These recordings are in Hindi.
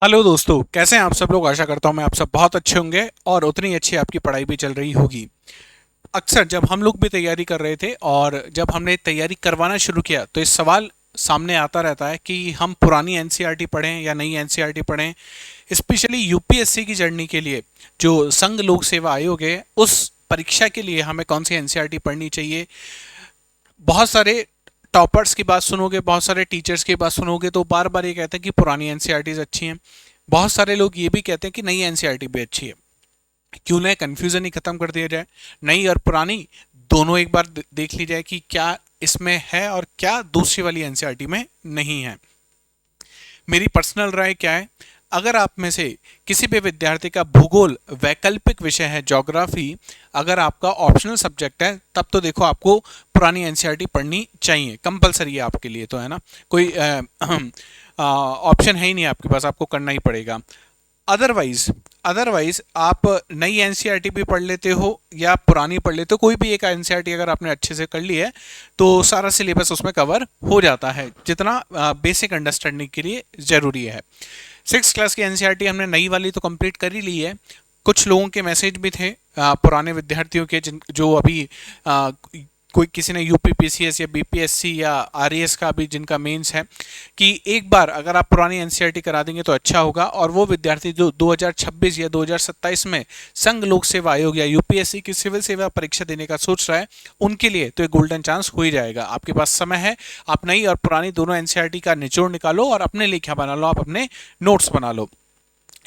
हेलो दोस्तों, कैसे हैं आप सब लोग। आशा करता हूं मैं आप सब बहुत अच्छे होंगे और उतनी अच्छी आपकी पढ़ाई भी चल रही होगी। अक्सर जब हम लोग भी तैयारी कर रहे थे और जब हमने तैयारी करवाना शुरू किया तो इस सवाल सामने आता रहता है कि हम पुरानी एनसीईआरटी पढ़ें या नई एनसीईआरटी पढ़ें। स्पेशली यूपीएससी की जर्नी के लिए जो संघ लोक सेवा आयोग है उस परीक्षा के लिए हमें कौन सी एनसीईआरटी पढ़नी चाहिए। बहुत सारे टॉपर्स की बात सुनोगे, बहुत सारे टीचर्स की बात सुनोगे तो बार बार ये कहते हैं कि पुरानी एनसीईआरटीज अच्छी हैं। बहुत सारे लोग ये भी कहते हैं कि नई एनसीईआरटी भी अच्छी है। क्यों ना कन्फ्यूजन ही खत्म कर दिया जाए, नई और पुरानी दोनों एक बार देख ली जाए कि क्या इसमें है और क्या दूसरी वाली एनसीईआरटी में नहीं है। मेरी पर्सनल राय क्या है, अगर आप में से किसी भी विद्यार्थी का भूगोल वैकल्पिक विषय है, ज्योग्राफी अगर आपका ऑप्शनल सब्जेक्ट है, तब तो देखो आपको पुरानी एनसीईआरटी पढ़नी चाहिए, कंपलसरी है आपके लिए, तो है ना। कोई ऑप्शन है ही नहीं आपके पास, आपको करना ही पड़ेगा। अदरवाइज अदरवाइज आप नई एनसीईआरटी भी पढ़ लेते हो या पुरानी पढ़ लेते हो, कोई भी एक एनसीईआरटी अगर आपने अच्छे से कर ली है तो सारा सिलेबस उसमें कवर हो जाता है, जितना बेसिक अंडरस्टैंडिंग के लिए ज़रूरी है। सिक्स क्लास की एनसीईआरटी हमने नई वाली तो कंप्लीट कर ही ली है। कुछ लोगों के मैसेज भी थे पुराने विद्यार्थियों के, जिन जो अभी आ, कोई किसी ने यूपीपीसीएस या बीपीएससी या आरईएस का भी जिनका मेंस है, कि एक बार अगर आप पुरानी एनसीईआरटी करा देंगे तो अच्छा होगा। और वो विद्यार्थी जो 2026 या 2027 में संघ लोक सेवा आयोग या यूपीएससी की सिविल सेवा परीक्षा देने का सोच रहा है, उनके लिए तो एक गोल्डन चांस हो ही जाएगा। आपके पास समय है, आप नई और पुरानी दोनों एनसीईआरटी का निचोड़ निकालो और अपने लिए क्या बना लो, आप अपने नोट्स बना लो।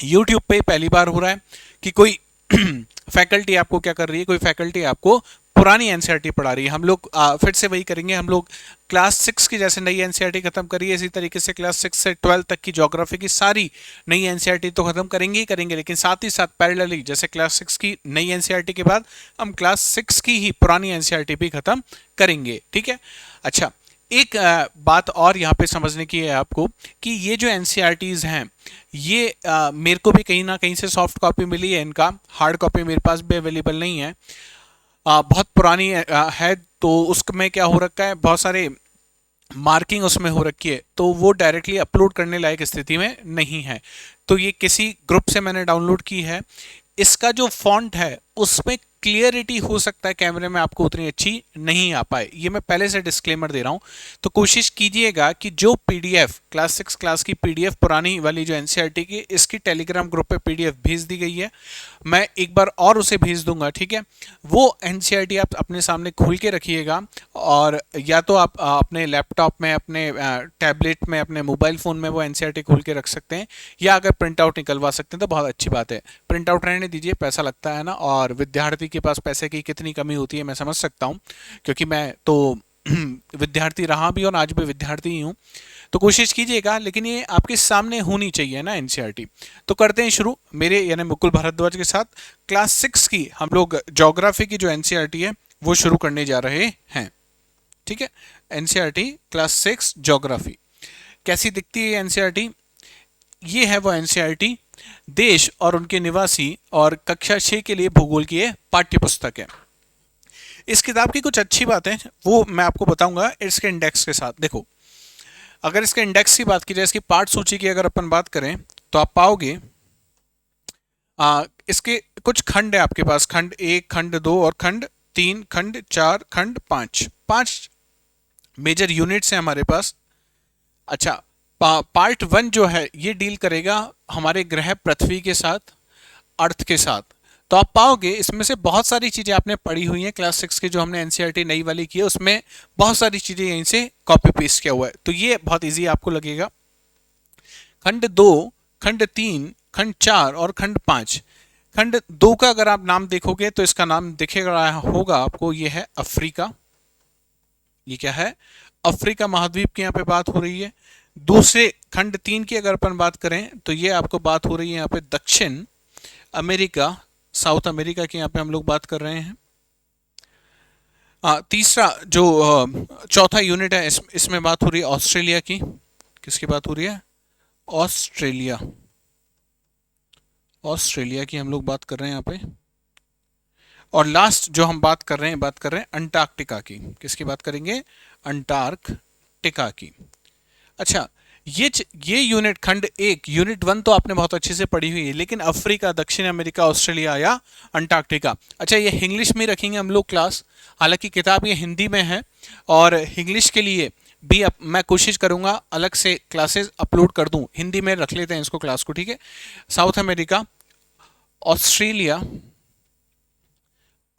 यूट्यूब पे पहली बार हो रहा है कि कोई फैकल्टी आपको क्या कर रही है, कोई फैकल्टी आपको पुरानी एनसीईआरटी पढ़ा रही है। हम लोग फिर से वही करेंगे, हम लोग क्लास 6 की जैसे नई एनसीईआरटी खत्म करी है, इसी तरीके से क्लास 6 से 12 तक की ज्योग्राफी की सारी नई एनसीईआरटी तो खत्म करेंगे ही करेंगे, लेकिन साथ ही साथ पैरेलली जैसे क्लास 6 की नई एनसीईआरटी के बाद हम क्लास 6 की ही पुरानी एनसीईआरटी भी खत्म करेंगे, ठीक है। अच्छा, एक बात और यहाँ पे समझने की है आपको कि ये जो एनसीईआरटीज हैं, ये मेरे को भी कहीं ना कहीं से सॉफ्ट कॉपी मिली है, इनका हार्ड कॉपी मेरे पास भी अवेलेबल नहीं है। बहुत पुरानी है तो उसमें क्या हो रखा है, बहुत सारे मार्किंग उसमें हो रखी है, तो वो डायरेक्टली अपलोड करने लायक स्थिति में नहीं है। तो ये किसी ग्रुप से मैंने डाउनलोड की है। इसका जो फॉन्ट है उसमें क्लियरिटी हो सकता है कैमरे में आपको उतनी अच्छी नहीं आ पाए, ये मैं पहले से डिस्क्लेमर दे रहा हूं। तो कोशिश कीजिएगा कि जो पीडीएफ क्लास 6 क्लास की पीडीएफ पुरानी वाली जो एनसीईआरटी की, इसकी टेलीग्राम ग्रुप पे पीडीएफ भेज दी गई है, मैं एक बार और उसे भेज दूंगा, ठीक है। वो एनसीईआरटी आप अपने सामने खोल के रखिएगा, और या तो आप अपने लैपटॉप में, अपने टैबलेट में, अपने मोबाइल फ़ोन में वो एनसीईआरटी खोल के रख सकते हैं, या अगर प्रिंट आउट निकलवा सकते हैं तो बहुत अच्छी बात है। प्रिंट आउट रहने दीजिए, पैसा लगता है ना, और विद्यार्थी के पास पैसे की कितनी कमी होती है मैं समझ सकता हूँ, क्योंकि मैं तो विद्यार्थी रहा भी और आज भी विद्यार्थी ही हूँ। तो कोशिश कीजिएगा, लेकिन ये आपके सामने होनी चाहिए ना एनसीईआरटी। तो करते हैं शुरू मेरे यानी मुकुल भारद्वाज के साथ। क्लास 6 की हम लोग ज्योग्राफी की जो एनसीईआरटी है वो शुरू करने जा रहे हैं, ठीक है। एनसीईआरटी क्लास 6 ज्योग्राफी कैसी दिखती है एनसीईआरटी। ये है वो एनसीईआरटी, देश और उनके निवासी और कक्षा 6 के लिए भूगोल की पाठ्य पुस्तक है। इस किताब की कुछ अच्छी बातें वो मैं आपको बताऊंगा इसके इंडेक्स के साथ। देखो, अगर इसके इंडेक्स की बात की जाए, इसकी पाठ सूची की अगर अपन बात करें तो आप पाओगे इसके कुछ खंड है आपके पास, खंड 1, खंड 2 और खंड 3, खंड 4, खंड 5, 5 मेजर यूनिट्स हैं हमारे पास। अच्छा, पार्ट 1 जो है ये डील करेगा हमारे ग्रह पृथ्वी के साथ, अर्थ के साथ। तो आप पाओगे इसमें से बहुत सारी चीजें आपने पढ़ी हुई हैं क्लास 6 की, जो हमने एनसीईआरटी नई वाली की है उसमें बहुत सारी चीजें यहीं से कॉपी पेस्ट किया हुआ है, तो ये बहुत इजी आपको लगेगा। खंड 2, खंड 3, खंड 4 और खंड 5। खंड 2 का अगर आप नाम देखोगे तो इसका नाम दिखेगा होगा आपको, ये है अफ्रीका। ये क्या है, अफ्रीका महाद्वीप की यहाँ पे बात हो रही है। दूसरे खंड 3 की अगर अपन बात करें तो ये आपको बात हो रही है यहाँ पे दक्षिण अमेरिका, साउथ अमेरिका की यहाँ पे हम लोग बात कर रहे हैं। तीसरा जो चौथा यूनिट है इसमें बात हो रही है ऑस्ट्रेलिया की। किसकी बात हो रही है, ऑस्ट्रेलिया, ऑस्ट्रेलिया की हम लोग बात कर रहे हैं यहाँ पे। और लास्ट जो हम बात कर रहे हैं, बात कर रहे हैं अंटार्कटिका की। किसकी बात करेंगे, अंटार्कटिका की। अच्छा, ये यूनिट खंड एक, यूनिट वन तो आपने बहुत अच्छे से पढ़ी हुई है, लेकिन अफ्रीका, दक्षिण अमेरिका, ऑस्ट्रेलिया या अंटार्कटिका। अच्छा, ये इंग्लिश में रखेंगे हम लोग क्लास, हालांकि किताब ये हिंदी में है, और इंग्लिश के लिए भी मैं कोशिश करूंगा अलग से क्लासेस अपलोड कर दूं, हिंदी में रख लेते हैं इसको क्लास को, ठीक है। साउथ अमेरिका, ऑस्ट्रेलिया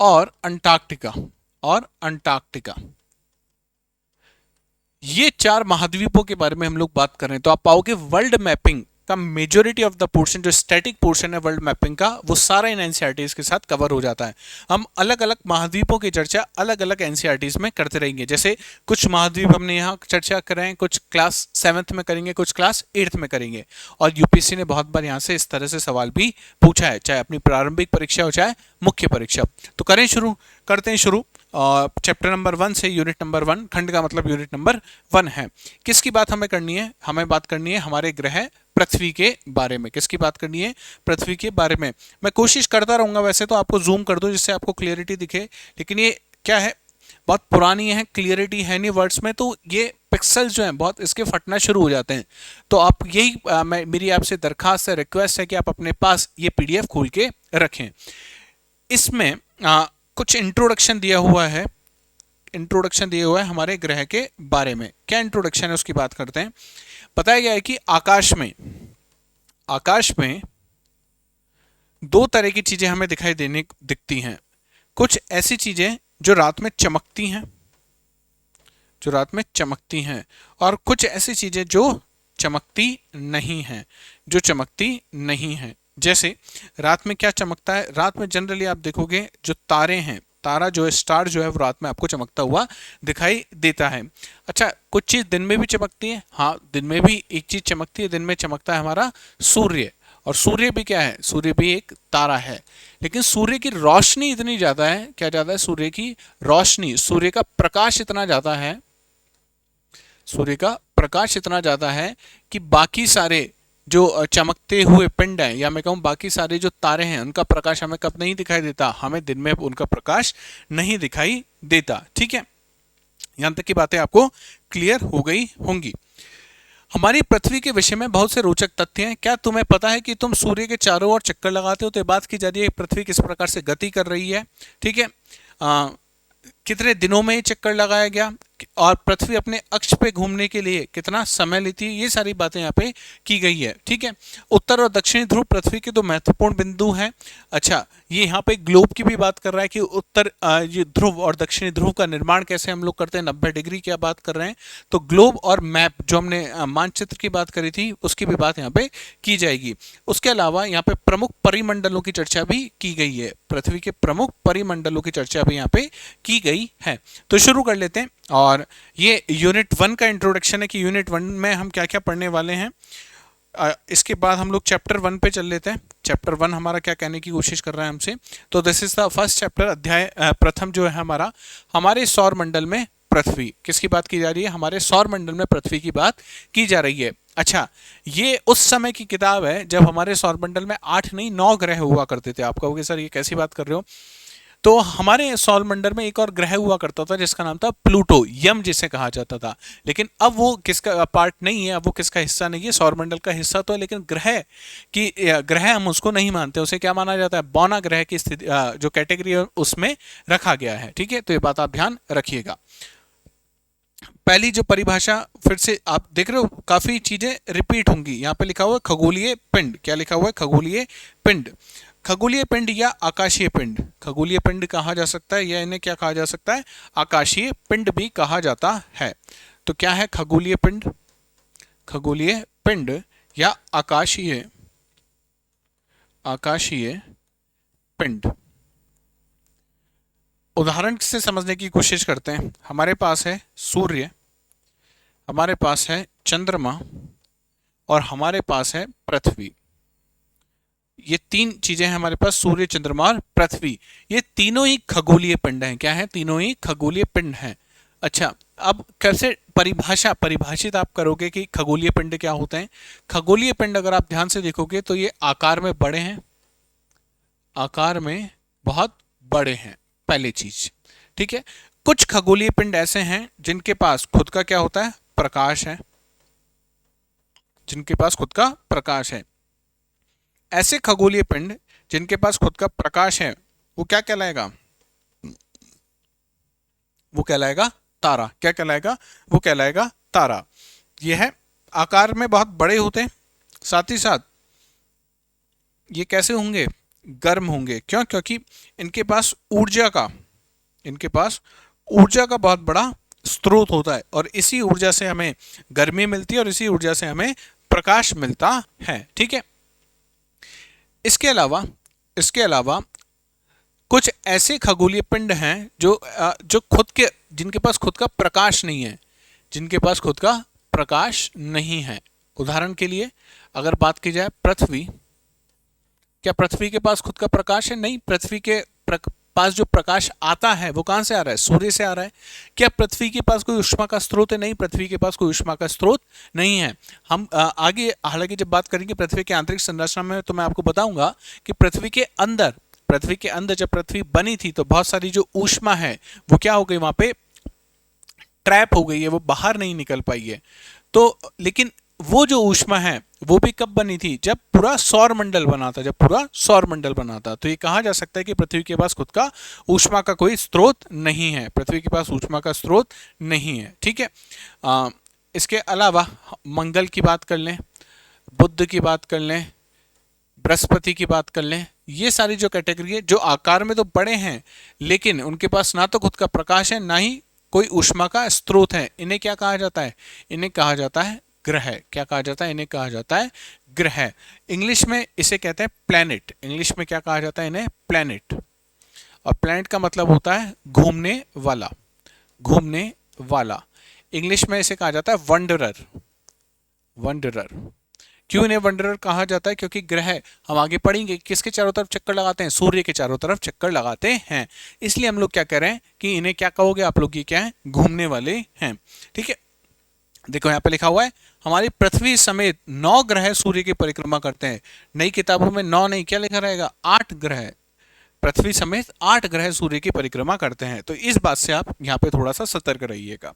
और अंटार्कटिका, और अंटार्कटिका, ये चार महाद्वीपों के बारे में हम लोग बात कर रहे हैं। तो आप पाओगे वर्ल्ड मैपिंग का मेजोरिटी ऑफ द पोर्शन, जो स्टैटिक पोर्शन है वर्ल्ड मैपिंग का, वो सारा इन एनसीईआरटीज के साथ कवर हो जाता है। हम अलग अलग महाद्वीपों की चर्चा अलग अलग एनसीईआरटीज में करते रहेंगे। जैसे कुछ महाद्वीप हमने यहाँ चर्चा कर रहे हैं, कुछ क्लास 7th में करेंगे, कुछ क्लास 8th में करेंगे। और यूपीएससी ने बहुत बार यहाँ से इस तरह से सवाल भी पूछा है, चाहे अपनी प्रारंभिक परीक्षा हो चाहे मुख्य परीक्षा। तो करते हैं शुरू। चैप्टर नंबर 1 से, यूनिट नंबर 1, खंड का मतलब यूनिट नंबर 1 है। किसकी बात हमें करनी है? हमें बात करनी है हमारे ग्रह पृथ्वी के बारे में। किसकी बात करनी है? पृथ्वी के बारे में। मैं कोशिश करता रहूंगा वैसे तो आपको जूम कर दूं जिससे आपको क्लियरिटी दिखे, लेकिन ये क्या है, बहुत पुरानी है, क्लियरिटी है नहीं वर्ड्स में, तो ये पिक्सल्स जो हैं बहुत इसके फटना शुरू हो जाते हैं। तो आप यही मेरी आपसे दरखास्त है, रिक्वेस्ट है कि आप अपने पास ये पीडीएफ खोल के रखें। इसमें कुछ इंट्रोडक्शन दिया हुआ है, हमारे ग्रह के बारे में। क्या इंट्रोडक्शन है उसकी बात करते हैं। बताया गया है कि आकाश में दो तरह की चीजें हमें दिखती हैं। कुछ ऐसी चीजें जो रात में चमकती हैं, और कुछ ऐसी चीजें जो चमकती नहीं हैं। जैसे रात में क्या चमकता है? रात में जनरली आप देखोगे जो तारे हैं, तारा जो है, स्टार जो है, वो रात में आपको चमकता हुआ दिखाई देता है। अच्छा, कुछ चीज दिन में भी चमकती है। हाँ, दिन में भी एक चीज चमकती है, दिन में चमकता है हमारा सूर्य। और सूर्य भी क्या है? सूर्य भी एक तारा है, लेकिन सूर्य की रोशनी इतनी ज्यादा है। क्या ज्यादा है? सूर्य की रोशनी, सूर्य का प्रकाश इतना ज्यादा है कि बाकी सारे जो चमकते हुए पिंड हैं, या मैं कहूँ बाकी सारे जो तारे हैं, उनका प्रकाश हमें कब नहीं दिखाई देता? हमें दिन में उनका प्रकाश नहीं दिखाई देता। ठीक है, यहां तक की बातें आपको क्लियर हो गई होंगी। हमारी पृथ्वी के विषय में बहुत से रोचक तथ्य हैं। क्या तुम्हें पता है कि तुम सूर्य के चारों ओर चक्कर लगाते हो? तो ये बात की जा रही है पृथ्वी किस प्रकार से गति कर रही है। ठीक है, कितने दिनों में ये चक्कर लगाया गया, और पृथ्वी अपने अक्ष पे घूमने के लिए कितना समय लेती है, ये सारी बातें यहाँ पे की गई है। ठीक है, उत्तर और दक्षिणी ध्रुव पृथ्वी के दो महत्वपूर्ण बिंदु हैं। अच्छा, ये यहाँ पे ग्लोब की भी बात कर रहा है कि उत्तर ये ध्रुव और दक्षिणी ध्रुव का निर्माण कैसे हम लोग करते हैं, 90 डिग्री क्या बात कर रहे हैं। तो ग्लोब और मैप जो हमने मानचित्र की बात करी थी, उसकी भी बात यहाँ पे की जाएगी। उसके अलावा यहाँ पे प्रमुख परिमंडलों की चर्चा भी की गई है। पृथ्वी के प्रमुख परिमंडलों की चर्चा भी यहाँ पे की गई है। तो शुरू कर लेते हैं, और ये यूनिट 1 का इंट्रोडक्शन है कि यूनिट 1 में हम क्या क्या पढ़ने वाले हैं। इसके बाद हम लोग चैप्टर 1 पे चल लेते हैं। चैप्टर 1 हमारा क्या कहने की कोशिश कर रहा है हमसे। तो this is the first chapter, अध्याय प्रथम जो है हमारा, हमारे सौर मंडल में पृथ्वी। किसकी बात की जा रही है? हमारे सौर मंडल में पृथ्वी की बात की जा रही है। अच्छा, ये उस समय की किताब है जब हमारे सौर मंडल में 8 नहीं 9 ग्रह हुआ करते थे। आप कहोगे सर ये कैसी बात कर रहे हो? तो हमारे सौर मंडल में एक और ग्रह हुआ करता था जिसका नाम था प्लूटो, यम जिसे कहा जाता था। लेकिन अब वो किसका पार्ट नहीं है, अब वो किसका हिस्सा नहीं है? सौर मंडल का हिस्सा तो है, लेकिन ग्रह हम उसको नहीं मानते। उसे क्या माना जाता है? बौना ग्रह की स्थिति, जो कैटेगरी है उसमें रखा गया है। ठीक है, तो ये बात आप ध्यान रखिएगा। पहली जो परिभाषा, फिर से आप देख रहे हो काफी चीजें रिपीट होंगी। यहाँ पे लिखा हुआ है खगोलीय पिंड। क्या लिखा हुआ है? खगोलीय पिंड। खगोलीय पिंड या आकाशीय पिंड, खगोलीय पिंड कहा जा सकता है, या इन्हें क्या कहा जा सकता है? आकाशीय पिंड भी कहा जाता है। तो क्या है खगोलीय पिंड? खगोलीय पिंड या आकाशीय पिंड। उदाहरण से समझने की कोशिश करते हैं। हमारे पास है सूर्य, हमारे पास है चंद्रमा, और हमारे पास है पृथ्वी। ये तीन चीजें हैं हमारे पास, सूर्य, चंद्रमा और पृथ्वी। ये तीनों ही खगोलीय पिंड हैं। क्या है? तीनों ही खगोलीय पिंड हैं। अच्छा, अब कैसे परिभाषित आप करोगे कि खगोलीय पिंड क्या होते हैं? खगोलीय पिंड अगर आप ध्यान से देखोगे तो ये आकार में बड़े हैं, आकार में बहुत बड़े हैं, पहली चीज। ठीक है, कुछ खगोलीय पिंड ऐसे हैं जिनके पास खुद का क्या होता है? प्रकाश है। जिनके पास खुद का प्रकाश है। ऐसे खगोलीय पिंड जिनके पास खुद का प्रकाश है वो क्या कहलाएगा? वो कहलाएगा तारा। क्या कहलाएगा? वो कहलाएगा तारा। यह है आकार में बहुत बड़े होते हैं, साथ ही साथ ये कैसे होंगे? गर्म होंगे। क्यों? क्योंकि इनके पास ऊर्जा का बहुत बड़ा स्रोत होता है और इसी ऊर्जा से हमें गर्मी मिलती है और इसी ऊर्जा से हमें प्रकाश मिलता है। ठीक है। इसके अलावा कुछ ऐसे खगोलीय पिंड हैं जो जिनके पास खुद का प्रकाश नहीं है, जिनके पास खुद का प्रकाश नहीं है। उदाहरण के लिए अगर बात की जाए पृथ्वी, क्या पृथ्वी के पास खुद का प्रकाश है? नहीं। पृथ्वी के पास जो प्रकाश आता है वो कहां से आ रहा है? सूर्य से आ रहा है। क्या पृथ्वी के पास कोई ऊष्मा का स्रोत है? नहीं, पृथ्वी के पास कोई ऊष्मा का स्रोत नहीं है। हम आगे हालांकि जब बात करेंगे पृथ्वी के आंतरिक संरचना में तो मैं आपको बताऊंगा कि पृथ्वी के अंदर जब पृथ्वी बनी थी तो बहुत सारी जो ऊष्मा है वो क्या हो गई? वहां पे ट्रैप हो गई है, वो बाहर नहीं निकल पाई है। तो लेकिन वो जो ऊष्मा है वो भी कब बनी थी? जब पूरा सौर मंडल बना था। तो ये कहा जा सकता है कि पृथ्वी के पास खुद का ऊष्मा का कोई स्रोत नहीं है। पृथ्वी के पास ऊष्मा का स्रोत नहीं है। ठीक है। इसके अलावा मंगल की बात कर लें, बुध की बात कर लें, बृहस्पति की बात कर लें, ये सारी जो कैटेगरी है जो आकार में तो बड़े हैं लेकिन उनके पास ना तो खुद का प्रकाश है ना ही कोई ऊष्मा का स्रोत है, इन्हें क्या कहा जाता है? इन्हें कहा जाता है ग्रह। क्या कहा जाता है? इन्हें कहा जाता है ग्रह। इंग्लिश में इसे कहते हैं प्लैनेट। इंग्लिश में क्या कहा जाता है? इन्हें प्लैनेट। और प्लैनेट का मतलब होता है घूमने वाला। इंग्लिश में इसे कहा जाता है वंडरर। क्यों इन्हें वंडरर कहा जाता है? क्योंकि ग्रह हम आगे पढ़ेंगे किसके चारों तरफ चक्कर लगाते हैं? सूर्य के चारों तरफ चक्कर लगाते हैं। इसलिए हम लोग क्या कह रहे हैं कि इन्हें क्या कहोगे आप लोग? ये क्या है? घूमने वाले हैं। ठीक है। देखो यहाँ पे लिखा हुआ है हमारी पृथ्वी समेत 9 ग्रह सूर्य की परिक्रमा करते हैं। नई किताबों में 9 नहीं, क्या लिखा रहेगा? 8 ग्रह। पृथ्वी समेत 8 ग्रह सूर्य की परिक्रमा करते हैं। तो इस बात से आप यहाँ पे थोड़ा सा सतर्क रहिएगा।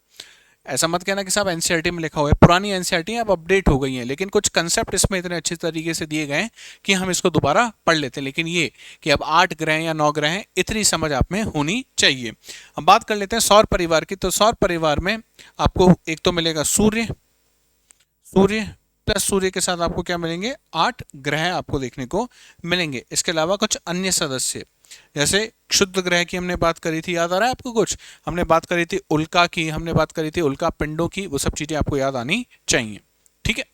ऐसा मत कहना कि साहब एनसीईआरटी में लिखा हुआ है। पुरानी एनसीईआरटी अब अपडेट हो गई हैं लेकिन कुछ कंसेप्ट इसमें इतने अच्छे तरीके से दिए गए हैं कि हम इसको दोबारा पढ़ लेते हैं। लेकिन ये कि अब 8 ग्रह या 9 ग्रह हैं, इतनी समझ आप में होनी चाहिए। अब बात कर लेते हैं सौर परिवार की। तो सौर परिवार में आपको एक तो मिलेगा सूर्य प्लस सूर्य के साथ आपको क्या मिलेंगे? 8 ग्रह आपको देखने को मिलेंगे। इसके अलावा कुछ अन्य सदस्य, जैसे क्षुद्र ग्रह की हमने बात करी थी, याद आ रहा है आपको? कुछ हमने बात करी थी उल्का की, हमने बात करी थी उल्का पिंडों की, वो सब चीजें आपको याद आनी चाहिए। ठीक है।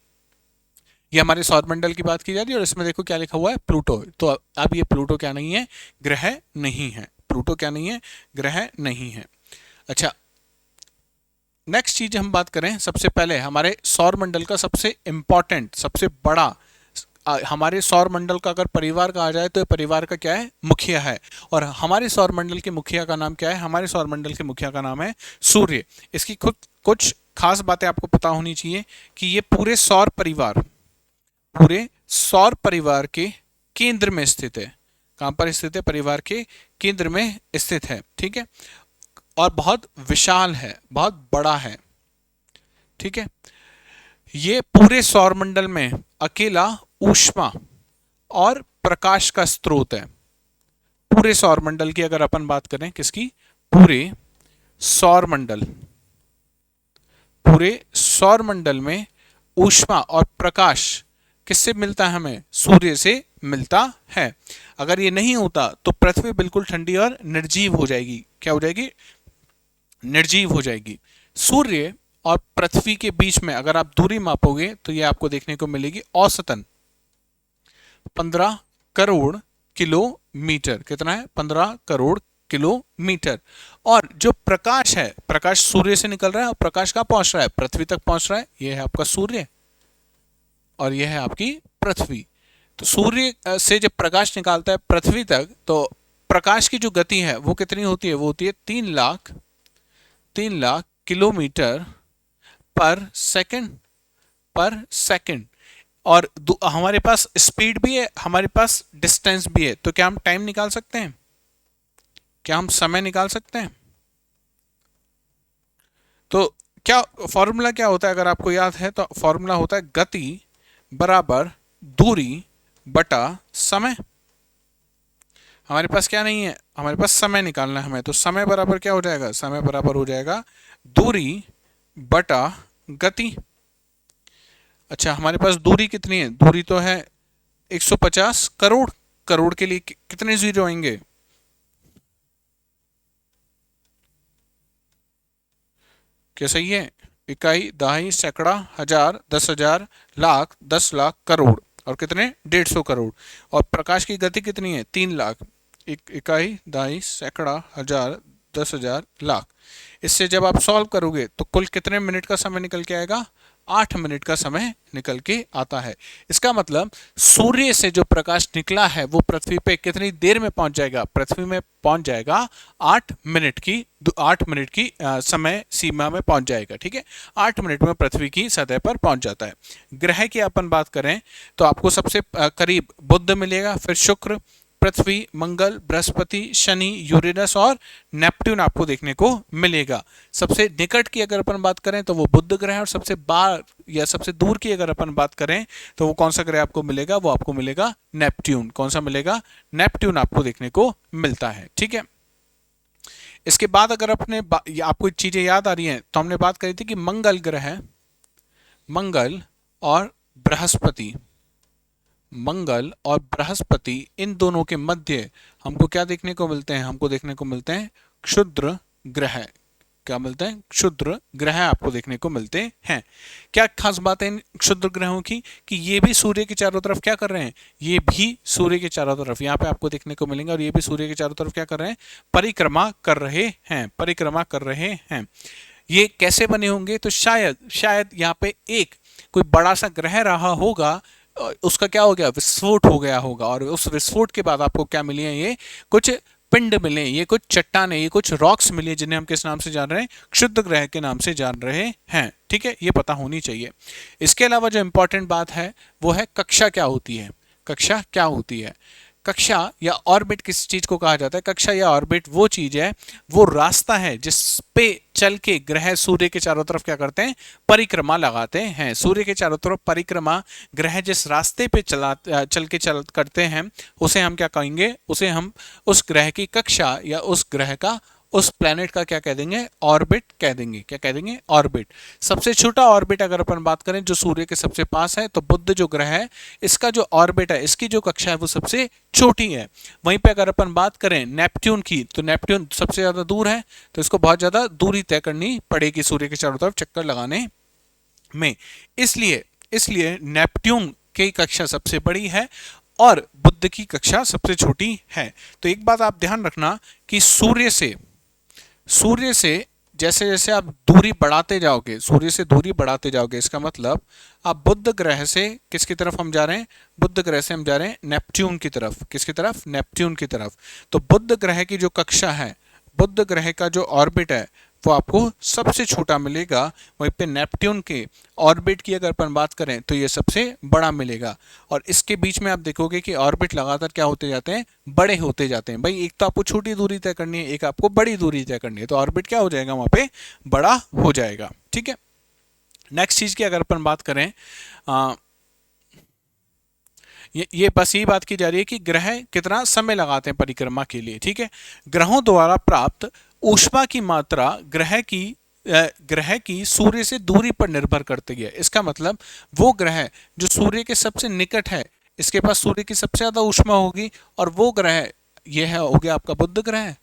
ये हमारे सौरमंडल की बात की जा रही है और इसमें देखो क्या लिखा हुआ है? प्लूटो। तो अब ये प्लूटो क्या नहीं है? ग्रह नहीं है। प्लूटो क्या नहीं है? ग्रह नहीं है। अच्छा, नेक्स्ट चीज हम बात करें, सबसे पहले हमारे सौरमंडल का सबसे इंपॉर्टेंट, सबसे बड़ा, हमारे सौर मंडल का अगर परिवार कहा जाए तो परिवार का क्या है? मुखिया है। और हमारे सौर मंडल के मुखिया का नाम क्या है? हमारे सौर मंडल के मुखिया का नाम है सूर्य। इसकी खुद कुछ खास बातें आपको पता होनी चाहिए कि ये पूरे सौर परिवार के केंद्र में स्थित है। कहां पर स्थित है? परिवार के केंद्र में स्थित है। ठीक है। और बहुत विशाल है, बहुत बड़ा है। ठीक है। ये पूरे सौरमंडल में अकेला ऊष्मा और प्रकाश का स्रोत है। पूरे सौरमंडल की अगर अपन बात करें, किसकी? पूरे सौरमंडल में ऊष्मा और प्रकाश किससे मिलता है? हमें सूर्य से मिलता है। अगर ये नहीं होता तो पृथ्वी बिल्कुल ठंडी और निर्जीव हो जाएगी। क्या हो जाएगी? निर्जीव हो जाएगी। सूर्य और पृथ्वी के बीच में अगर आप दूरी मापोगे तो ये आपको देखने को मिलेगी औसतन 15 करोड़ किलोमीटर। कितना है? 15 करोड़ किलोमीटर। और जो प्रकाश है, प्रकाश सूर्य से निकल रहा है और प्रकाश कहां पहुंच रहा है? पृथ्वी तक पहुंच रहा है। यह है आपका सूर्य और यह है आपकी पृथ्वी। तो सूर्य से जब प्रकाश निकालता है पृथ्वी तक तो प्रकाश की जो गति है वो कितनी होती है? वो होती है 3 लाख किलोमीटर पर सेकंड। और हमारे पास स्पीड भी है, हमारे पास डिस्टेंस भी है। तो क्या हम टाइम निकाल सकते हैं? क्या हम समय निकाल सकते हैं? तो क्या फॉर्मूला क्या होता है? अगर आपको याद है तो फॉर्मूला होता है गति बराबर दूरी बटा समय। हमारे पास क्या नहीं है, हमारे पास समय निकालना है हमें, तो समय बराबर क्या हो जाएगा, समय बराबर हो जाएगा दूरी बटा गति। अच्छा, हमारे पास दूरी कितनी है, दूरी तो है 150 करोड़। करोड़ के लिए कितने जीरो आएंगे, क्या सही है, इकाई, दहाई, सैकड़ा, हजार, 10,000, लाख, 10 लाख, करोड़, और कितने 150 करोड़। और प्रकाश की गति कितनी है, 3 लाख। इकाई, दहाई, सैकड़ा, हजार, 10,000, लाख। इससे जब आप सॉल्व करोगे तो कुल कितने मिनट का समय निकल के आएगा, 8 मिनट का समय निकल के आता है। इसका मतलब सूर्य से जो प्रकाश निकला है वो पृथ्वी पे कितनी देर में पहुंच जाएगा, पृथ्वी में पहुंच जाएगा 8 मिनट की, 8 मिनट की समय सीमा में पहुंच जाएगा। ठीक है, 8 मिनट में पृथ्वी की सतह पर पहुंच जाता है। ग्रह की अपन बात करें तो आपको सबसे करीब बुध मिलेगा, फिर शुक्र, पृथ्वी, मंगल, बृहस्पति, शनि, यूरेनस और नेपट्टून आपको देखने को मिलेगा। सबसे निकट की अगर अपन बात करें तो वो बुध ग्रह है, और सबसे बाहर या सबसे दूर की अगर अपन बात करें तो वो कौन सा ग्रह आपको मिलेगा, वो आपको मिलेगा नेपट्टून। कौन सा मिलेगा, नेपट्टून आपको देखने को मिलता है। ठीक है, इसके बाद अगर अपने आपको चीजें याद आ रही हैं तो हमने बात करी थी कि मंगल ग्रह, मंगल और बृहस्पति, मंगल और बृहस्पति, इन दोनों के मध्य हमको क्या देखने को मिलते हैं, हमको देखने को मिलते हैं क्षुद्र ग्रह। क्या मिलते हैं, क्षुद्र ग्रह आपको देखने को मिलते हैं। क्या खास बात है इन क्षुद्र ग्रहों की, कि ये भी सूर्य के चारों तरफ क्या कर रहे हैं, ये भी सूर्य के चारों तरफ यहाँ पे आपको देखने को मिलेंगे, और ये भी सूर्य के चारों तरफ क्या कर रहे हैं, परिक्रमा कर रहे हैं, परिक्रमा कर रहे हैं। ये कैसे बने होंगे, तो शायद यहाँ पे एक कोई बड़ा सा ग्रह रहा होगा, उसका क्या हो गया, विस्फोट हो गया होगा, और उस विस्फोट के बाद आपको क्या मिली है, ये कुछ पिंड मिले, ये कुछ चट्टानें, ये कुछ रॉक्स मिले, जिन्हें हम किस नाम से जान रहे हैं, क्षुद्र ग्रह के नाम से जान रहे हैं। ठीक है, ये पता होनी चाहिए। इसके अलावा जो इंपॉर्टेंट बात है वो है कक्षा क्या होती है, कक्षा क्या होती है। कक्षा या ऑर्बिट किस चीज को कहा जाता है, कक्षा या ऑर्बिट वो चीज है, वो रास्ता है जिस पे चल के ग्रह सूर्य के चारों तरफ क्या करते हैं, परिक्रमा लगाते हैं। सूर्य के चारों तरफ परिक्रमा ग्रह जिस रास्ते पे चल करते हैं, उसे हम क्या कहेंगे, उसे हम उस ग्रह की कक्षा या उस ग्रह का, उस प्लेनेट का क्या कह देंगे, ऑर्बिट कह देंगे। क्या कह देंगे, ऑर्बिट। सबसे छोटा ऑर्बिट अगर अपन बात करें जो सूर्य के सबसे पास है, तो बुध जो ग्रह है, इसका जो ऑर्बिट है, इसकी जो कक्षा है वो सबसे छोटी है। वहीं पे अगर अपन बात करें नेपट्टून की, तो नेपट्टून सबसे ज्यादा दूर है, तो इसको बहुत ज्यादा दूरी तय करनी पड़ेगी सूर्य के चारों तरफ चक्कर लगाने में। इसलिए इसलिए नेपट्टून की कक्षा सबसे बड़ी है और बुध की कक्षा सबसे छोटी है। तो एक बात आप ध्यान रखना कि सूर्य से जैसे जैसे आप दूरी बढ़ाते जाओगे, सूर्य से दूरी बढ़ाते जाओगे, इसका मतलब आप बुध ग्रह से किसकी तरफ हम जा रहे हैं, बुध ग्रह से हम जा रहे हैं नेपट्टून की तरफ। किसकी तरफ, नेपट्टून की तरफ। तो बुध ग्रह की जो कक्षा है, बुध ग्रह का जो ऑर्बिट है, वो आपको सबसे छोटा मिलेगा। वहीं पे नेपट्टून के ऑर्बिट की अगर अपन बात करें तो ये सबसे बड़ा मिलेगा। और इसके बीच में आप देखोगे कि ऑर्बिट लगातार क्या होते जाते हैं, बड़े होते जाते हैं। भाई एक तो आपको छोटी दूरी तय करनी है, एक आपको बड़ी दूरी तय करनी है, तो ऑर्बिट क्या हो जाएगा, वहां पे बड़ा हो जाएगा। ठीक है, नेक्स्ट चीज की अगर अपन बात करें, ये बस ये बात की जा रही है कि ग्रह कितना समय लगाते हैं परिक्रमा के लिए। ठीक है, ग्रहों द्वारा प्राप्त ऊष्मा की मात्रा ग्रह की सूर्य से दूरी पर निर्भर करती है। इसका मतलब वो ग्रह जो सूर्य के सबसे निकट है, इसके पास सूर्य की सबसे ज्यादा ऊष्मा होगी, और वो ग्रह ये है, हो गया आपका बुध ग्रह,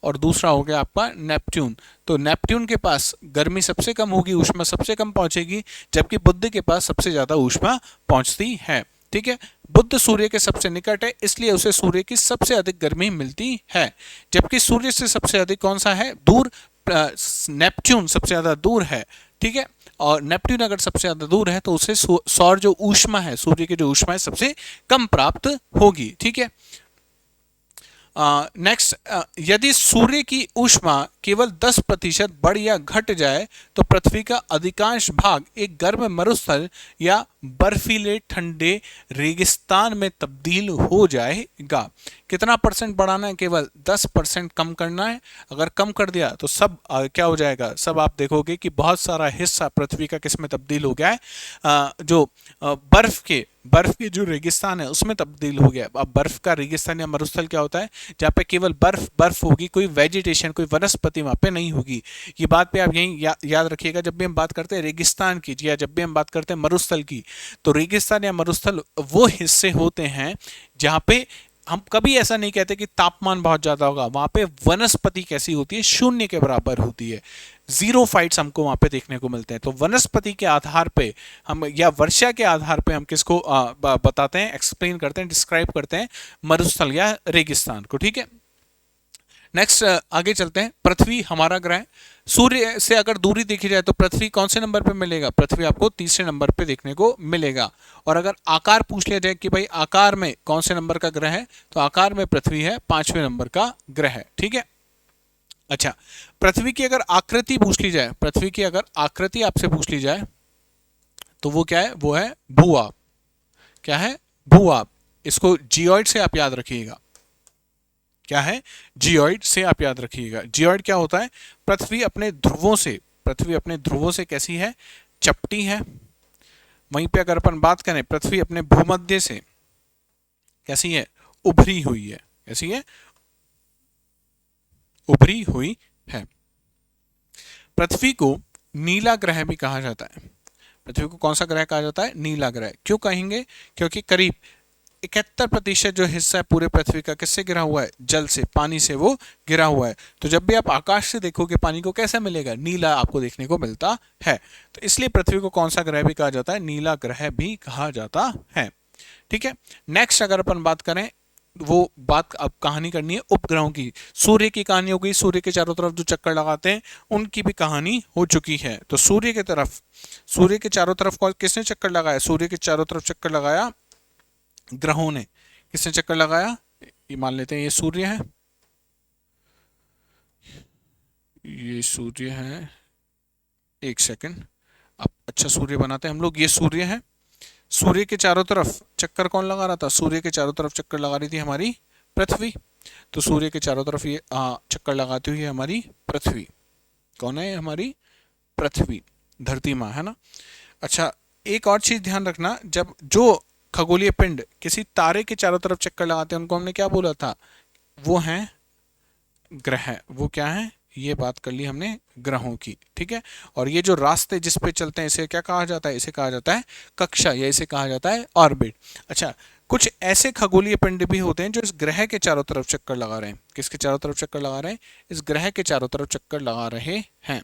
और दूसरा हो गया आपका नेपट्टून। तो नेपट्टून के पास गर्मी सबसे कम होगी, ऊष्मा सबसे कम पहुंचेगी, जबकि बुध के पास सबसे ज्यादा ऊष्मा पहुंचती है। ठीक है, बुध सूर्य के सबसे निकट है, इसलिए उसे सूर्य की सबसे अधिक गर्मी मिलती है। जबकि सूर्य से सबसे अधिक कौन सा है, दूर, नेपट्टून सबसे ज्यादा दूर है। ठीक है, और नेपट्टून अगर सबसे ज्यादा दूर है तो उसे सौर जो ऊष्मा है, सूर्य की जो ऊष्मा है, सबसे कम प्राप्त होगी। ठीक है, नेक्स्ट, यदि सूर्य की ऊष्मा केवल 10% बढ़ या घट जाए तो पृथ्वी का अधिकांश भाग एक गर्म मरुस्थल या बर्फीले ठंडे रेगिस्तान में तब्दील हो जाएगा। कितना परसेंट बढ़ाना है? केवल 10% कम करना है। अगर कम कर दिया तो सब क्या हो जाएगा? सब आप देखोगे कि बहुत सारा हिस्सा पृथ्वी का किस में तब्दील हो गया है? जो बर्फ के जो रेगिस्तान है उसमें तब्दील हो गया। अब बर्फ का रेगिस्तान या मरुस्थल क्या होता है? जहाँ पे केवल बर्फ होगी, कोई वेजिटेशन, कोई वनस्पति वहाँ पे नहीं होगी। ये बात पे आप यहीं याद रखिएगा जब भी हम बात करते हैं रेगिस्तान की या जब भी हम बात करते हैं मरुस्थल की। तो रेगिस्तान या मरुस्थल वो हिस्से होते हैं जहाँ पे हम कभी ऐसा नहीं कहते कि तापमान बहुत ज्यादा होगा। वहां पे वनस्पति कैसी होती है? शून्य के बराबर होती है। जीरो फाइट्स हमको वहां पे देखने को मिलते हैं। तो वनस्पति के आधार पे हम या वर्षा के आधार पे हम किसको बताते हैं, एक्सप्लेन करते हैं, डिस्क्राइब करते हैं? मरुस्थल या रेगिस्तान को। ठीक है, नेक्स्ट आगे चलते हैं। पृथ्वी हमारा ग्रह, सूर्य से अगर दूरी देखी जाए तो पृथ्वी कौन से नंबर पे मिलेगा? पृथ्वी आपको तीसरे नंबर पे देखने को मिलेगा। और अगर आकार पूछ लिया जाए कि भाई आकार में कौन से नंबर का ग्रह है, तो आकार में पृथ्वी है 5वें नंबर का ग्रह है। ठीक है, अच्छा, पृथ्वी की अगर आकृति पूछ ली जाए, पृथ्वी की अगर आकृति आपसे पूछ ली जाए तो वो क्या है? वो है भूआब। क्या है? भूआब। इसको जियोइड से आप याद रखिएगा। क्या है? जियोइड से आप याद रखिएगा। जियोइड क्या होता है? पृथ्वी अपने ध्रुवों से कैसी है? चपटी है। वहीं पे अगर अपन बात करें, पृथ्वी अपने भूमध्य से कैसी है? उभरी हुई है। कैसी है? उभरी हुई है। पृथ्वी को नीला ग्रह भी कहा जाता है। पृथ्वी को कौन सा ग्रह कहा जाता है? नीला ग्रह। क्यों कहेंगे? क्योंकि करीब 71% जो हिस्सा है पूरे पृथ्वी का किससे गिरा हुआ है? जल से, पानी से वो गिरा हुआ है। तो जब भी आप आकाश से देखोगे पानी को कैसा मिलेगा? नीला आपको देखने को मिलता है। तो इसलिए पृथ्वी को कौन सा ग्रह भी कहा जाता है? नीला ग्रह भी कहा जाता है। ठीक है, नेक्स्ट अगर अपन बात करें, वो बात अब कहानी करनी है उपग्रहों की। सूर्य की कहानी हो गई, सूर्य के चारों तरफ जो चक्कर लगाते हैं उनकी भी कहानी हो चुकी है। तो सूर्य के चारों तरफ किसने चक्कर लगाया? सूर्य के चारों तरफ चक्कर लगाया ग्रहों ने। किसने चक्कर लगाया? ये मान लेते हैं ये सूर्य है, ये सूर्य है। एक सेकंड, अब अच्छा सूर्य बनाते हैं हम लोग। ये सूर्य है। सूर्य के चारों तरफ चक्कर कौन लगा रहा था? सूर्य के चारों तरफ चक्कर लगा रही थी हमारी पृथ्वी। तो सूर्य के चारों तरफ ये चक्कर लगाती हुई हमारी पृथ्वी। कौन है? हमारी पृथ्वी, धरती माँ है ना। अच्छा, एक और चीज ध्यान रखना, जब जो खगोलीय पिंड किसी तारे के चारों तरफ चक्कर लगाते हैं उनको हमने क्या बोला था? वो हैं ग्रह। वो क्या है? ये बात कर ली हमने ग्रहों की। ठीक है, और ये जो रास्ते जिस पे चलते हैं इसे क्या कहा जाता है? इसे कहा जाता है कक्षा, या इसे कहा जाता है ऑर्बिट। अच्छा, कुछ ऐसे खगोलीय पिंड भी होते हैं जो इस ग्रह के चारों तरफ चक्कर लगा रहे हैं। किसके चारों तरफ चक्कर लगा रहे हैं? इस ग्रह के चारों तरफ चक्कर लगा रहे हैं।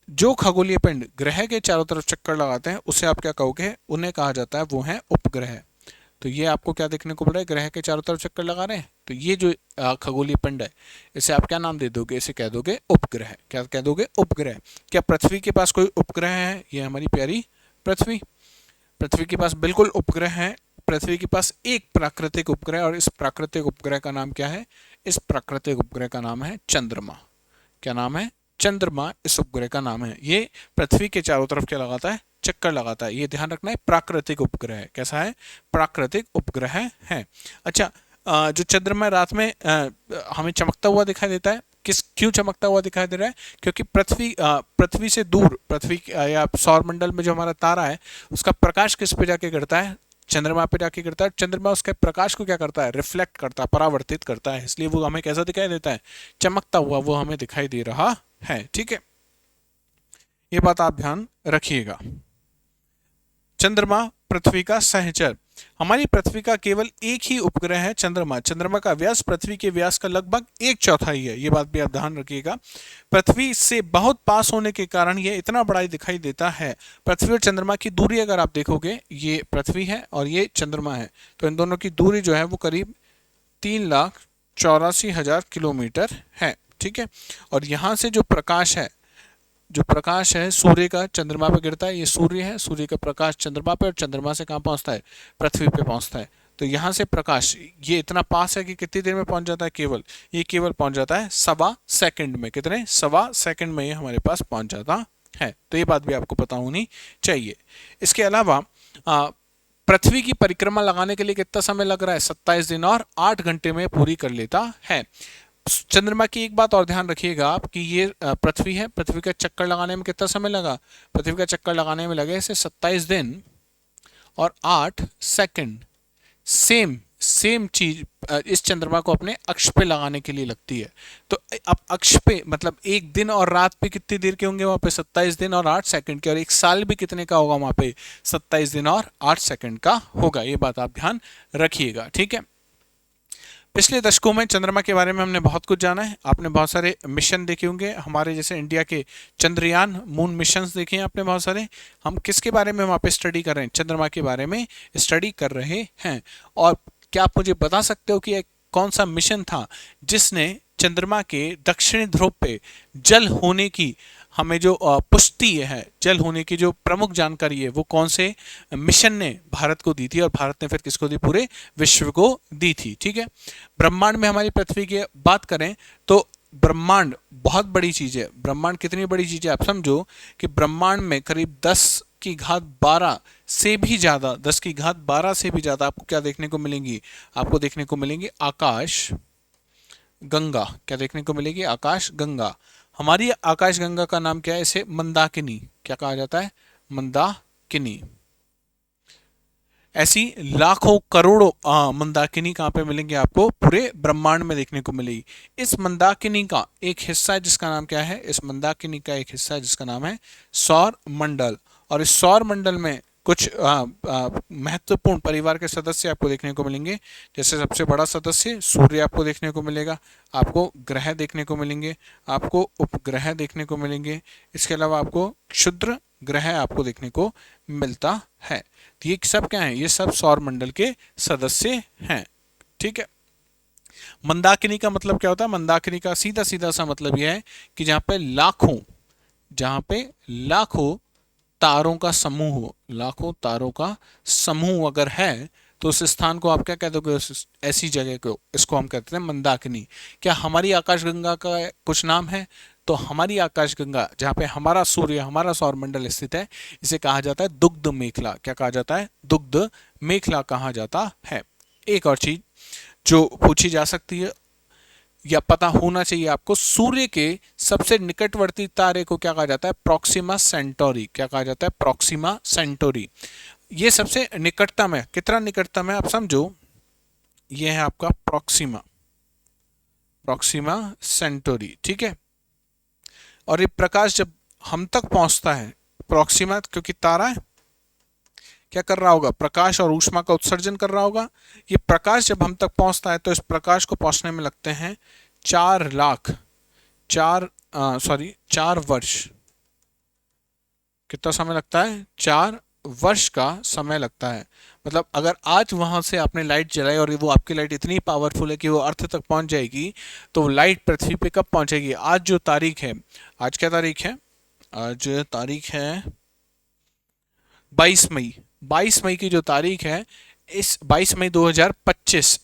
जो खगोलीय पिंड ग्रह के चारों तरफ चक्कर लगाते हैं उसे आप क्या कहोगे? उन्हें कहा जाता है, वो है उपग्रह। तो ये आपको क्या देखने को मिल रहा है? ग्रह के चारों तरफ चक्कर लगा रहे हैं। तो ये जो खगोलीय पिंड है इसे आप क्या नाम दे दोगे? इसे कह दोगे उपग्रह। क्या कह दोगे? उपग्रह। क्या पृथ्वी के पास कोई उपग्रह है? ये हमारी प्यारी पृथ्वी के पास बिल्कुल उपग्रह है। पृथ्वी के पास एक प्राकृतिक उपग्रह, और इस प्राकृतिक उपग्रह का नाम क्या है? इस प्राकृतिक उपग्रह का नाम है चंद्रमा। क्या नाम है? चंद्रमा इस उपग्रह का नाम है। ये पृथ्वी के चारों तरफ क्या लगाता है? चक्कर लगाता है। ये ध्यान रखना है, प्राकृतिक उपग्रह है। कैसा है? प्राकृतिक उपग्रह है। अच्छा, जो चंद्रमा रात में हमें चमकता हुआ दिखाई देता है, क्यों चमकता हुआ दिखाई दे रहा है? क्योंकि पृथ्वी से दूर, पृथ्वी या सौरमंडल में जो हमारा तारा है उसका प्रकाश किस पे जाके गिरता है? चंद्रमा पे जाके गिरता है। चंद्रमा उसके प्रकाश को क्या करता है? रिफ्लेक्ट करता है, परावर्तित करता है। इसलिए वो हमें कैसा दिखाई देता है? चमकता हुआ वो हमें दिखाई दे रहा है। ठीक है, ये बात आप ध्यान रखिएगा। चंद्रमा पृथ्वी का सहचर। हमारी पृथ्वी का केवल एक ही उपग्रह है चंद्रमा। चंद्रमा का व्यास पृथ्वी के व्यास का लगभग 1/4 है। ये बात भी आप ध्यान रखिएगा। पृथ्वी से बहुत पास होने के कारण ये इतना बड़ा दिखाई देता है। पृथ्वी और चंद्रमा की दूरी अगर आप देखोगे, ये पृथ्वी है और ये चंद्रमा है, तो इन दोनों की दूरी जो है वो करीब 3,84,000 किलोमीटर है। ठीक है, और यहाँ से जो प्रकाश है सूर्य का चंद्रमा पे गिरता है। ये सूर्य है, सूर्य का प्रकाश चंद्रमा पे, और चंद्रमा से कहाँ पहुंचता है? पृथ्वी पे पहुंचता है। तो यहाँ से प्रकाश ये इतना पास है कि कितनी देर में पहुंच जाता है, ये केवल पहुंच जाता है 1.25 सेकंड में। कितने? 1.25 सेकंड में ये हमारे पास पहुंच जाता है। तो ये बात भी आपको पता होनी चाहिए। इसके अलावा पृथ्वी की परिक्रमा लगाने के लिए कितना समय लग रहा है? 27 दिन और 8 घंटे में पूरी कर लेता है। चंद्रमा की एक बात और ध्यान रखिएगा आप कि ये पृथ्वी है, पृथ्वी का चक्कर लगाने में कितना समय लगा? पृथ्वी का चक्कर लगाने में लगे इसे 27 दिन और 8 सेकंड। सेम चीज इस चंद्रमा को अपने अक्ष पे लगाने के लिए लगती है। तो अब अक्ष पे मतलब एक दिन और रात पे कितनी देर के होंगे वहां पे? 27 दिन और 8 सेकंड के। और एक साल भी कितने का होगा वहां पे? 27 दिन और 8 सेकंड का होगा। ये बात आप ध्यान रखिएगा, ठीक है। पिछले दशकों में चंद्रमा के बारे में हमने बहुत कुछ जाना है। आपने बहुत सारे मिशन देखे होंगे हमारे, जैसे इंडिया के चंद्रयान मून मिशंस देखे हैं आपने बहुत सारे। हम किसके बारे में वहाँ पे स्टडी कर रहे हैं? चंद्रमा के बारे में स्टडी कर रहे हैं। और क्या आप मुझे बता सकते हो कि एक कौन सा मिशन था जिसने चंद्रमा के दक्षिणी ध्रुव पे जल होने की हमें जो पुष्टि है, जल होने की जो प्रमुख जानकारी है, वो कौन से मिशन ने भारत को दी थी और भारत ने फिर किसको दी? पूरे विश्व को दी थी, ठीक है। ब्रह्मांड में हमारी पृथ्वी की बात करें तो ब्रह्मांड बहुत बड़ी चीज है। ब्रह्मांड कितनी बड़ी चीज है आप समझो कि ब्रह्मांड में करीब 10⁻12 से भी ज्यादा, 10⁻12 से भी ज्यादा आपको क्या देखने को मिलेंगी? आपको देखने को मिलेंगी आकाश गंगा। क्या देखने को मिलेगी? आकाश गंगा। हमारी आकाश गंगा का नाम क्या है? इसे मंदाकिनी क्या कहा जाता है? मंदाकिनी। ऐसी लाखों करोड़ों मंदाकिनी कहाँ पे मिलेंगे आपको? पूरे ब्रह्मांड में देखने को मिलेगी। इस मंदाकिनी का एक हिस्सा है जिसका नाम क्या है? इस मंदाकिनी का एक हिस्सा है जिसका नाम है सौर मंडल। और इस सौर मंडल में कुछ महत्वपूर्ण परिवार के सदस्य आपको देखने को मिलेंगे। जैसे सबसे बड़ा सदस्य सूर्य आपको देखने को मिलेगा, आपको ग्रह देखने को मिलेंगे, आपको उपग्रह देखने को मिलेंगे। इसके अलावा आपको क्षुद्र ग्रह आपको देखने को मिलता है। तो ये सब क्या है? ये सब सौर मंडल के सदस्य हैं, ठीक है। मंदाकिनी का मतलब क्या होता है? मंदाकिनी का सीधा सीधा सा मतलब यह है कि जहां पे लाखों तारों का समूह हो, लाखों तारों का समूह अगर है तो उस स्थान को आप क्या कहते हो? ऐसी जगह को, इसको हम कहते हैं मंदाकिनी। क्या हमारी आकाशगंगा का कुछ नाम है? तो हमारी आकाशगंगा जहाँ पे हमारा सूर्य, हमारा सौरमंडल स्थित है, इसे कहा जाता है दुग्ध मेखला। क्या कहा जाता है? दुग्ध मेखला कहा जाता है। एक और चीज जो पूछी जा सकती है या पता होना चाहिए आपको, सूर्य के सबसे निकटवर्ती तारे को क्या कहा जाता है? Proxima Centauri. क्या कहा जाता है? Proxima Centauri. ये सबसे निकटतम है। कितना निकटतम है आप समझो, ये है आपका प्रॉक्सिमा सेंटोरी, ठीक है। और ये प्रकाश जब हम तक पहुंचता है, प्रॉक्सिमा क्योंकि तारा है, क्या कर रहा होगा? प्रकाश और ऊष्मा का उत्सर्जन कर रहा होगा। ये प्रकाश जब हम तक पहुंचता है तो इस प्रकाश को पहुंचने में लगते हैं 4 वर्ष। कितना समय लगता है? 4 वर्ष का समय लगता है। मतलब अगर आज वहां से आपने लाइट जलाई और वो आपकी लाइट इतनी पावरफुल है कि वो अर्थ तक पहुंच जाएगी, तो लाइट पृथ्वी पे कब पहुंचेगी? आज जो तारीख है, आज क्या तारीख है? आज तारीख है 22 मई। 22 मई की जो तारीख है, इस 22 मई 2025,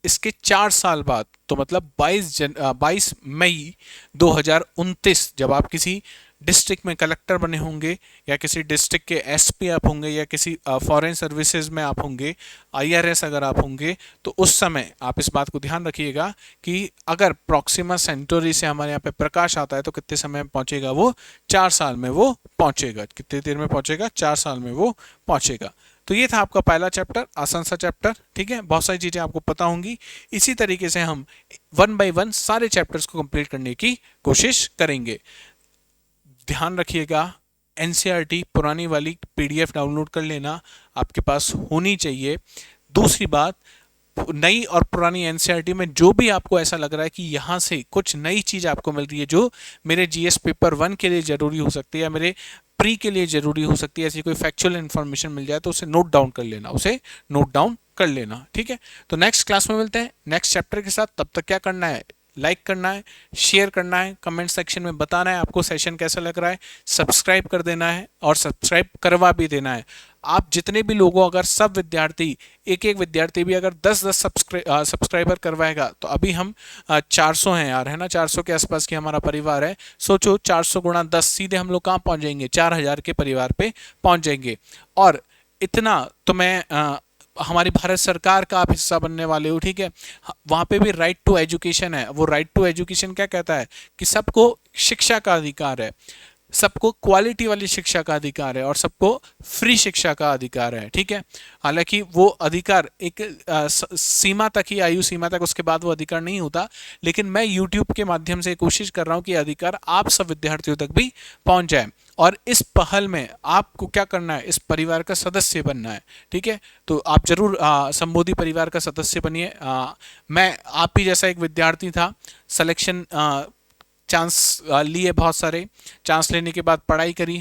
इसके 4 साल बाद, तो मतलब 22 मई 2029 जब आप किसी डिस्ट्रिक्ट में कलेक्टर बने होंगे या किसी डिस्ट्रिक्ट के एसपी आप होंगे या किसी फॉरेन सर्विसेज में आप होंगे, आईआरएस अगर आप होंगे, तो उस समय आप इस बात को ध्यान रखिएगा कि अगर प्रॉक्सिमा सेंटोरी से हमारे यहाँ पे प्रकाश आता है तो कितने समय में पहुंचेगा? वो 4 साल में वो पहुंचेगा। कितनी देर में पहुंचेगा? 4 साल में वो पहुंचेगा। तो ये था आपका पहला चैप्टर, आसान सा चैप्टर, ठीक है। बहुत सारी चीजें आपको पता होंगी। इसी तरीके से हम 1 बाय 1 सारे चैप्टर्स को कंप्लीट करने की कोशिश करेंगे। ध्यान रखिएगा, एनसीईआरटी पुरानी वाली पीडीएफ डाउनलोड कर लेना, आपके पास होनी चाहिए। दूसरी बात, नई और पुरानी एनसीईआरटी में जो भी आपको ऐसा लग रहा है कि यहाँ से कुछ नई चीज आपको मिल रही है जो मेरे जीएस पेपर 1 के लिए जरूरी हो सकती है या मेरे प्री के लिए जरूरी हो सकती है, ऐसी कोई फैक्चुअल इन्फॉर्मेशन मिल जाए तो उसे नोट डाउन कर लेना, ठीक है। तो नेक्स्ट क्लास में मिलते हैं नेक्स्ट चैप्टर के साथ। तब तक क्या करना है? लाइक करना है, शेयर करना है, कमेंट सेक्शन में बताना है आपको सेशन कैसा लग रहा है, सब्सक्राइब कर देना है और सब्सक्राइब करवा भी देना है। आप जितने भी लोगों, अगर सब विद्यार्थी, एक एक विद्यार्थी भी अगर 10-10 सब्सक्राइबर करवाएगा, तो अभी हम 400 हैं यार, है ना, 400 के आसपास की हमारा परिवार है। सोचो 400 गुणा 10, सीधे हम लोग कहाँ पहुंच जाएंगे, 4000 के परिवार पे पहुंच जाएंगे। और इतना तो मैं हमारी भारत सरकार का आप हिस्सा बनने वाले हो, ठीक है। वहां पे भी राइट टू एजुकेशन है। वो राइट टू एजुकेशन क्या कहता है कि सबको शिक्षा का अधिकार है, सबको क्वालिटी वाली शिक्षा का अधिकार है और सबको फ्री शिक्षा का अधिकार है, ठीक है। हालांकि वो अधिकार एक सीमा तक ही, आयु सीमा तक, उसके बाद वो अधिकार नहीं होता। लेकिन मैं यूट्यूब के माध्यम से कोशिश कर रहा हूँ कि अधिकार आप सब विद्यार्थियों तक भी पहुंच जाए। और इस पहल में आपको क्या करना है, इस परिवार का सदस्य बनना है, ठीक है। तो आप जरूर संबोधि परिवार का सदस्य बनिए। मैं आप ही जैसा एक विद्यार्थी था, सिलेक्शन चांस लिए, बहुत सारे चांस लेने के बाद पढ़ाई करी,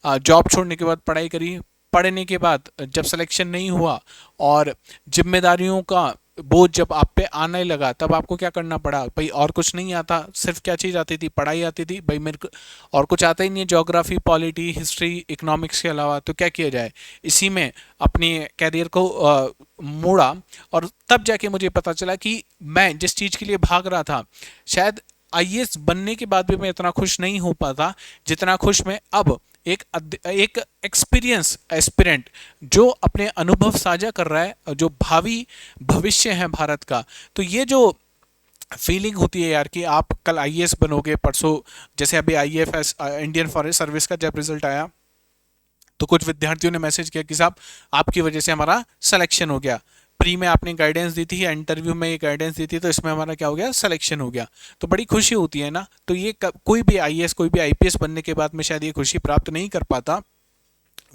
जॉब छोड़ने के बाद पढ़ाई करी, पढ़ने के बाद जब सिलेक्शन नहीं हुआ और जिम्मेदारियों का बोझ जब आप पे आने लगा, तब आपको क्या करना पड़ा भाई, और कुछ नहीं आता, सिर्फ क्या चीज़ आती थी, पढ़ाई आती थी भाई, मेरे को और कुछ आता ही नहीं है, ज्योग्राफी, पॉलिटी, हिस्ट्री, इकोनॉमिक्स के अलावा। तो क्या किया जाए, इसी में अपने कैरियर को मोड़ा। और तब जाके मुझे पता चला कि मैं जिस चीज़ के लिए भाग रहा था, शायद आईएएस बनने के बाद भी मैं इतना खुश नहीं हो पाता जितना खुश मैं अब एक एक्सपीरियंस एस्पिरेंट जो अपने अनुभव साझा कर रहा है, जो भावी भविष्य है भारत का। तो ये जो फीलिंग होती है यार कि आप कल आईएएस बनोगे, परसों जैसे अभी आईएफएस, इंडियन फॉरेस्ट सर्विस का जब रिजल्ट आया, तो कुछ विद्यार्थियों ने मैसेज किया कि साहब आपकी वजह से हमारा सिलेक्शन हो गया, प्री में आपने गाइडेंस दी थी या इंटरव्यू में ये गाइडेंस दी थी, तो इसमें हमारा क्या हो गया, सिलेक्शन हो गया। तो बड़ी खुशी होती है ना। तो ये कोई भी आईएएस, कोई भी आईपीएस बनने के बाद में शायद ये खुशी प्राप्त नहीं कर पाता।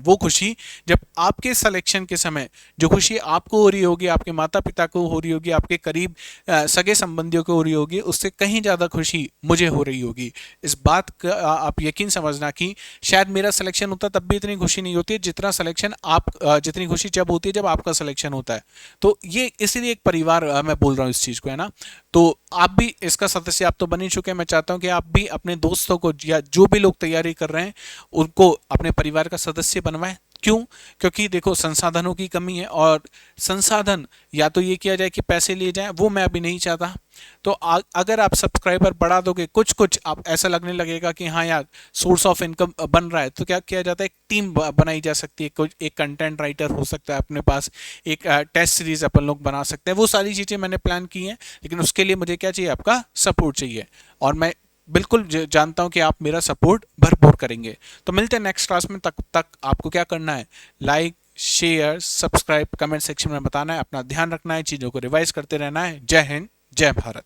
वो खुशी जब आपके सिलेक्शन के समय, जो खुशी आपको हो रही होगी, आपके माता पिता को हो रही होगी, आपके करीब सगे संबंधियों को हो रही होगी, उससे कहीं ज़्यादा खुशी मुझे हो रही होगी। इस बात का आप यकीन समझना कि शायद मेरा सिलेक्शन होता तब भी इतनी खुशी नहीं होती जितना सिलेक्शन आप जितनी खुशी जब होती है जब आपका सिलेक्शन होता है। तो ये इसीलिए एक परिवार मैं बोल रहा हूँ इस चीज़ को, है ना। तो आप भी इसका सदस्य आप तो बन ही चुके हैं। मैं चाहता हूँ कि आप भी अपने दोस्तों को या जो भी लोग तैयारी कर रहे हैं उनको अपने परिवार का सदस्य बनवाएं। क्यों? क्योंकि देखो संसाधनों की कमी है, और संसाधन या तो ये किया जाए कि पैसे लिए जाएं, वो मैं अभी नहीं चाहता। तो अगर आप सब्सक्राइबर बढ़ा दोगे, कुछ कुछ आप ऐसा लगने लगेगा कि हाँ यार सोर्स ऑफ इनकम बन रहा है, तो क्या किया जाता है, एक टीम बनाई जा सकती है। कुछ एक कंटेंट राइटर हो सकता है अपने पास, एक टेस्ट सीरीज अपन लोग बना सकते हैं। वो सारी चीज़ें मैंने प्लान की हैं, लेकिन उसके लिए मुझे क्या चाहिए, आपका सपोर्ट चाहिए। और मैं बिल्कुल जानता हूं कि आप मेरा सपोर्ट भरपूर करेंगे। तो मिलते हैं नेक्स्ट क्लास में। तक तक आपको क्या करना है, like, share, subscribe, comment section में बताना है। अपना ध्यान रखना है, चीज़ों को रिवाइज करते रहना है। जय हिंद, जय भारत।